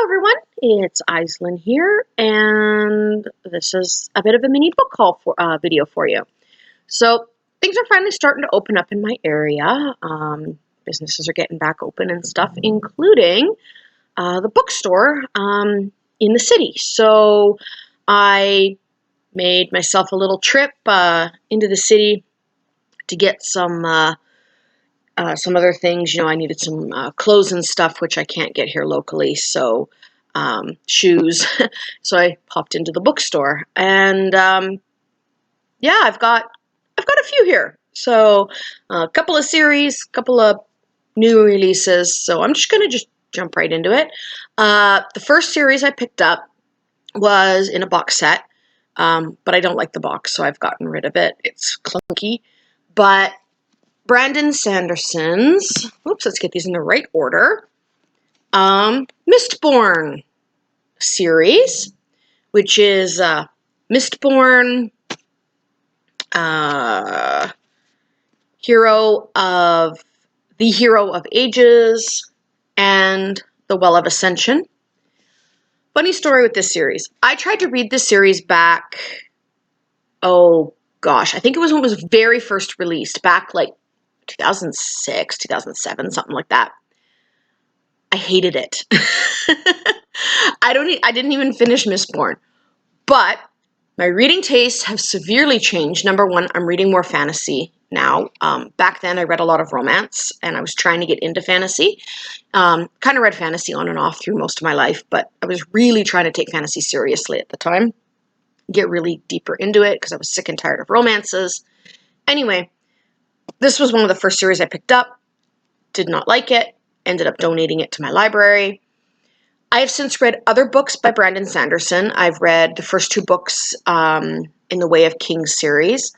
everyone, it's Aislinn here, and this is a bit of a mini book haul video for you. So things are finally starting to open up in my area. Businesses are getting back open and stuff, including the bookstore in the city. So I made myself a little trip into the city to get some other things. I needed some clothes and stuff, which I can't get here locally, so shoes. So I popped into the bookstore, and yeah, I've got a few here. So a couple of series, a couple of new releases. So I'm just gonna jump right into it. The first series I picked up was in a box set, but I don't like the box, so I've gotten rid of it. It's clunky, but Brandon Sanderson's, let's get these in the right order, Mistborn series, which is Mistborn, Hero of Ages, and The Well of Ascension. Funny story with this series. I tried to read this series back, oh gosh, I think it was when it was very first released, back like 2006, 2007, something like that. I hated it. I didn't even finish Mistborn, but my reading tastes have severely changed. Number one, I'm reading more fantasy now. Back then I read a lot of romance, and I was trying to get into fantasy. Kind of read fantasy on and off through most of my life, but I was really trying to take fantasy seriously at the time, get really deeper into it because I was sick and tired of romances. Anyway, this was one of the first series I picked up, did not like it, ended up donating it to my library. I have since read other books by Brandon Sanderson. I've read the first two books in the Way of Kings series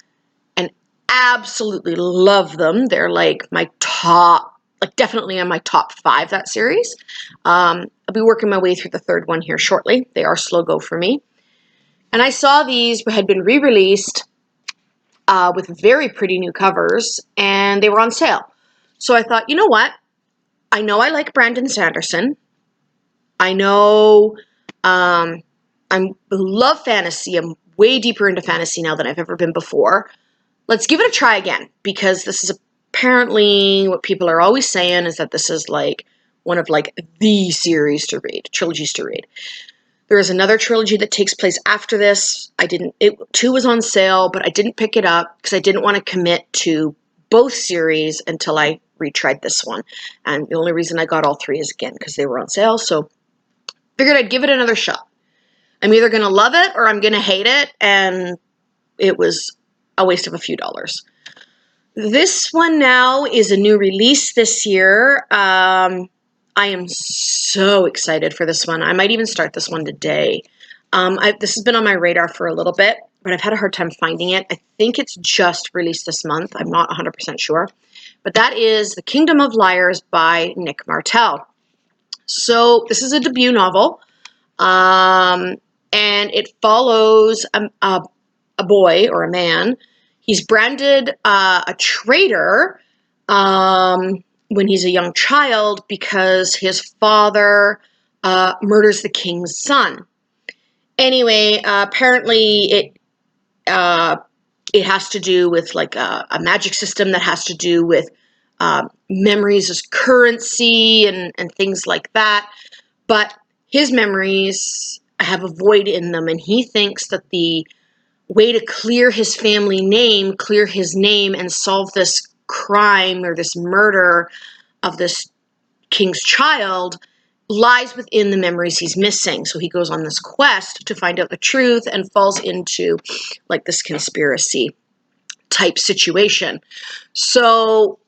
and absolutely love them. They're like my top, definitely in my top 5, that series. I'll be working my way through the third one here shortly. They are slow go for me. And I saw these had been re-released with very pretty new covers, and they were on sale. So I thought, you know what? I know I like Brandon Sanderson. I know I love fantasy. I'm way deeper into fantasy now than I've ever been before. Let's give it a try again, because this is apparently what people are always saying, is that this is like one of the series to read, trilogies to read. There is another trilogy that takes place after this. Two was on sale, but I didn't pick it up because I didn't want to commit to both series until I retried this one. And the only reason I got all 3 is, again, because they were on sale. So figured I'd give it another shot. I'm either going to love it or I'm going to hate it, and it was a waste of a few dollars. This one now is a new release this year. I am so excited for this one. I might even start this one today. This has been on my radar for a little bit, but I've had a hard time finding it. I think it's just released this month. I'm not 100% sure. But that is The Kingdom of Liars by Nick Martell. So this is a debut novel, and it follows a boy, or a man. He's branded a traitor when he's a young child because his father murders the king's son. Anyway, apparently it has to do with a magic system that has to do with memories as currency and things like that. But his memories have a void in them, and he thinks that the way to clear his family name, clear his name, and solve this crime or this murder of this king's child lies within the memories he's missing. So he goes on this quest to find out the truth and falls into this conspiracy type situation. So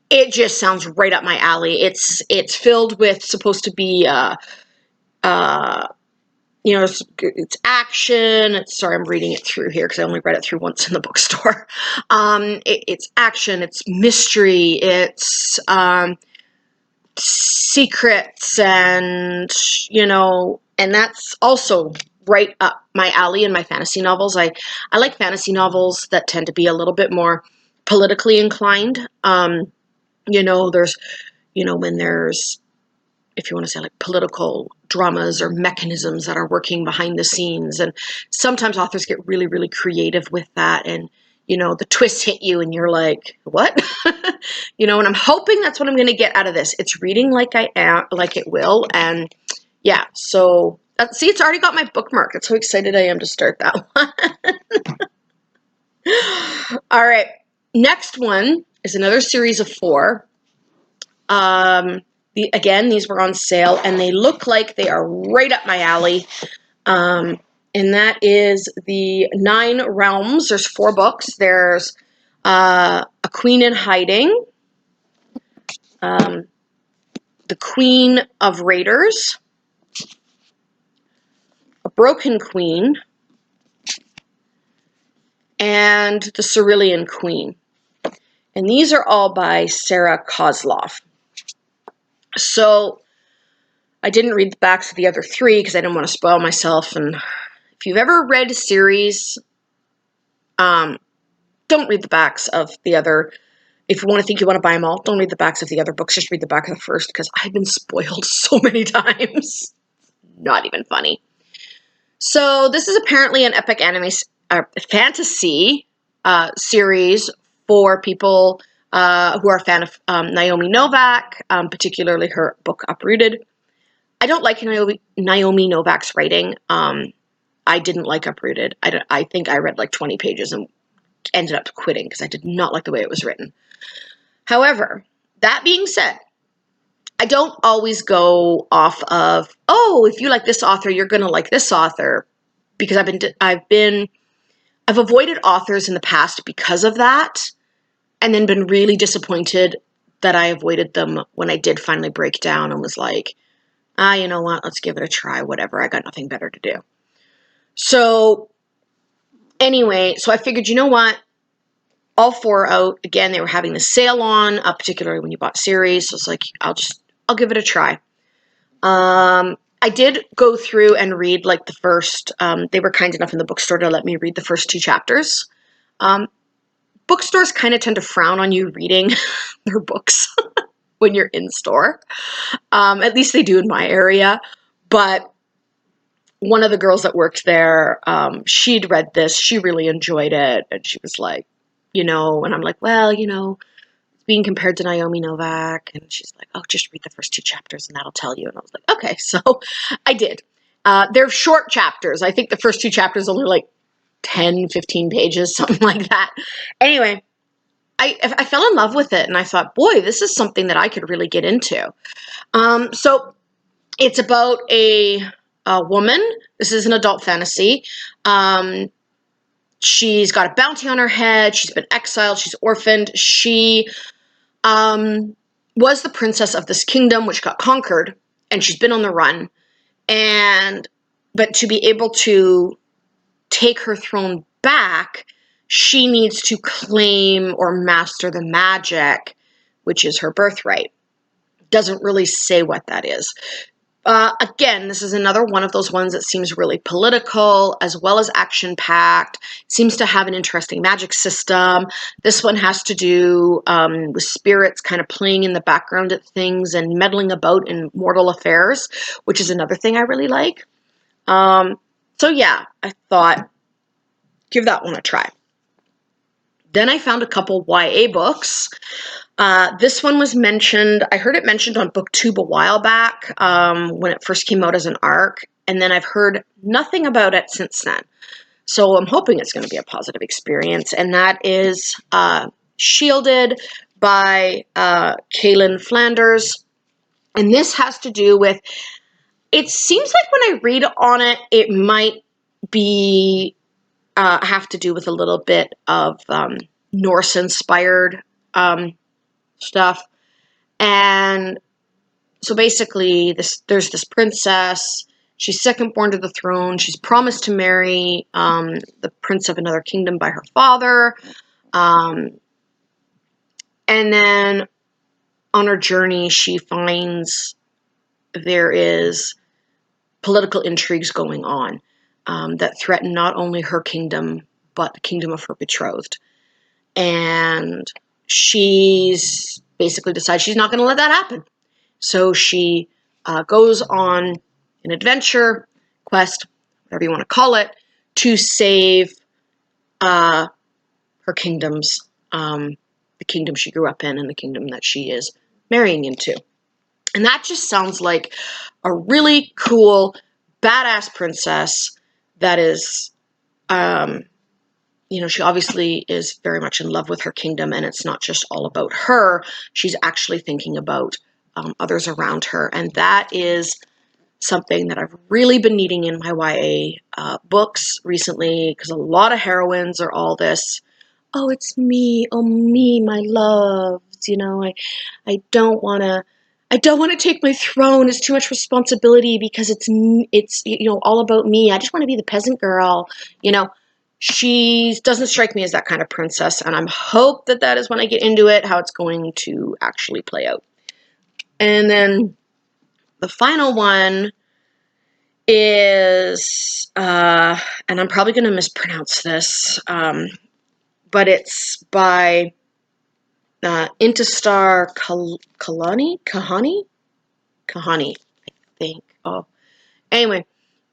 it just sounds right up my alley. It's filled with, supposed to be it's action. Sorry, I'm reading it through here because I only read it through once in the bookstore. It's action. It's mystery. It's secrets, and that's also right up my alley in my fantasy novels. I like fantasy novels that tend to be a little bit more politically inclined. There's when there's if you want to say like political dramas or mechanisms that are working behind the scenes. And sometimes authors get really, really creative with that. And, you know, the twists hit you and you're like, what? You know, and I'm hoping that's what I'm going to get out of this. It's reading like I am, like it will. And yeah, so see, it's already got my bookmark. That's how excited I am to start that one. All right. Next one is another series of 4. Again, these were on sale, and they look like they are right up my alley. And that is the 9 Realms. There's 4 books. There's A Queen in Hiding, The Queen of Raiders, A Broken Queen, and The Cerulean Queen. And these are all by Sarah Kozloff. So I didn't read the backs of the other 3 because I didn't want to spoil myself. And if you've ever read a series, don't read the backs of the other. If you want to think you want to buy them all, don't read the backs of the other books. Just read the back of the first, because I've been spoiled so many times. Not even funny. So this is apparently an epic fantasy series for people who are a fan of Naomi Novak, particularly her book Uprooted. I don't like Naomi Novak's writing. I didn't like Uprooted. I think I read like 20 pages and ended up quitting because I did not like the way it was written. However, that being said, I don't always go off of, oh, if you like this author, you're going to like this author, because I've avoided authors in the past because of that, and then been really disappointed that I avoided them when I did finally break down and was like, you know what, let's give it a try, whatever, I got nothing better to do. So anyway, so I figured, you know what, all 4 out. Again, they were having the sale on, particularly when you bought series. So it's like, I'll give it a try. I did go through and read like the first, they were kind enough in the bookstore to let me read the first 2 chapters. Bookstores kind of tend to frown on you reading their books when you're in store. At least they do in my area. But one of the girls that worked there, she'd read this. She really enjoyed it. And she was like, you know, and I'm like, well, you know, being compared to Naomi Novak. And she's like, oh, just read the first 2 chapters and that'll tell you. And I was like, okay, so I did. They're short chapters. I think the first 2 chapters are only like 10, 15 pages, something like that. Anyway, I fell in love with it, and I thought, boy, this is something that I could really get into. So it's about a woman. This is an adult fantasy. She's got a bounty on her head. She's been exiled. She's orphaned. She was the princess of this kingdom, which got conquered, and she's been on the run. But to be able to take her throne back, she needs to claim or master the magic, which is her birthright. Doesn't really say what that is. Again, this is another one of those ones that seems really political as well as action-packed. Seems to have an interesting magic system. This one has to do with spirits kind of playing in the background at things and meddling about in mortal affairs, which is another thing I really like. So yeah, I thought, give that one a try. Then I found a couple YA books. This one was mentioned, I heard it mentioned on BookTube a while back when it first came out as an ARC, and then I've heard nothing about it since then. So I'm hoping it's going to be a positive experience, and that is Shielded by Kaylin Flanders. And this has to do with, it seems like when I read on it, it might be have to do with a little bit of Norse-inspired stuff. And so basically, there's this princess. She's second born to the throne. She's promised to marry the prince of another kingdom by her father. And then on her journey, she finds there is political intrigues going on that threaten not only her kingdom, but the kingdom of her betrothed. And she's basically decides she's not going to let that happen. So she goes on an adventure, quest, whatever you want to call it, to save her kingdoms, the kingdom she grew up in and the kingdom that she is marrying into. And that just sounds like a really cool, badass princess that is, she obviously is very much in love with her kingdom, and it's not just all about her. She's actually thinking about others around her. And that is something that I've really been needing in my YA books recently, because a lot of heroines are all this, oh, it's me, oh, me, my loves, I don't want to take my throne. It's too much responsibility because it's all about me. I just want to be the peasant girl. She doesn't strike me as that kind of princess, and I'm hope that is when I get into it, how it's going to actually play out. And then the final one is, and I'm probably going to mispronounce this, but it's by Intisar Kahani, I think. Oh, anyway,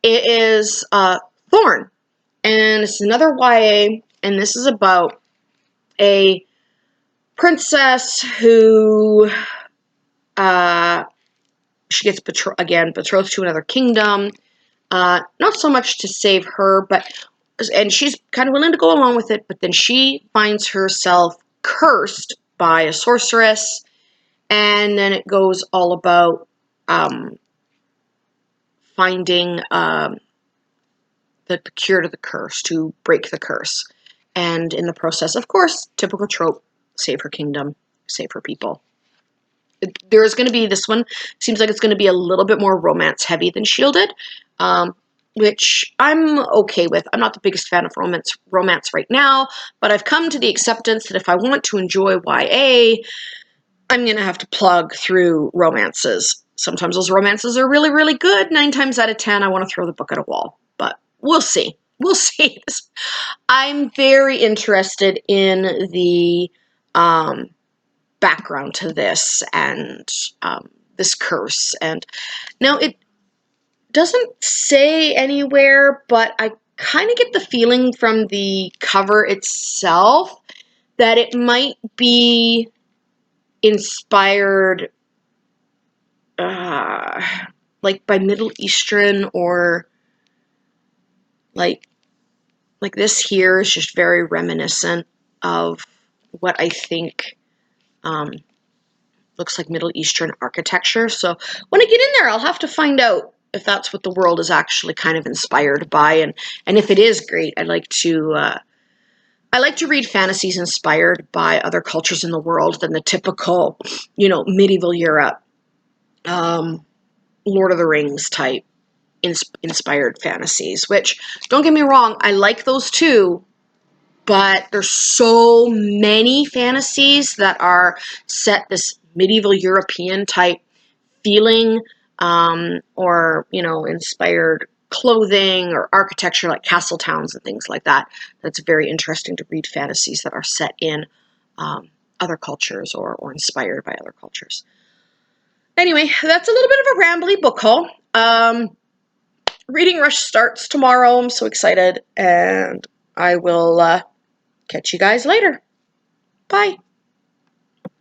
it is Thorn, and it's another YA, and this is about a princess who she gets betrothed to another kingdom. Not so much to save her, and she's kind of willing to go along with it, but then she finds herself cursed by a sorceress, and then it goes all about finding the cure to the curse, to break the curse. And in the process, of course, typical trope, save her kingdom, save her people. There's going to be, this one seems like it's going to be a little bit more romance heavy than Shielded, which I'm okay with. I'm not the biggest fan of romance right now, but I've come to the acceptance that if I want to enjoy YA, I'm going to have to plug through romances. Sometimes those romances are really, really good. 9 times out of 10, I want to throw the book at a wall, but we'll see. We'll see. I'm very interested in the background to this and this curse. And now it doesn't say anywhere, but I kind of get the feeling from the cover itself that it might be inspired like by Middle Eastern, or like this here is just very reminiscent of what I think looks like Middle Eastern architecture. So when I get in there, I'll have to find out if that's what the world is actually kind of inspired by, and if it is, great. I like to read fantasies inspired by other cultures in the world than the typical, medieval Europe, Lord of the Rings type inspired fantasies, which, don't get me wrong, I like those too, but there's so many fantasies that are set this medieval European type feeling, or, inspired clothing or architecture like castle towns and things like that. That's very interesting to read fantasies that are set in other cultures or inspired by other cultures. Anyway, that's a little bit of a rambly book haul. Reading Rush starts tomorrow. I'm so excited, and I will catch you guys later. Bye.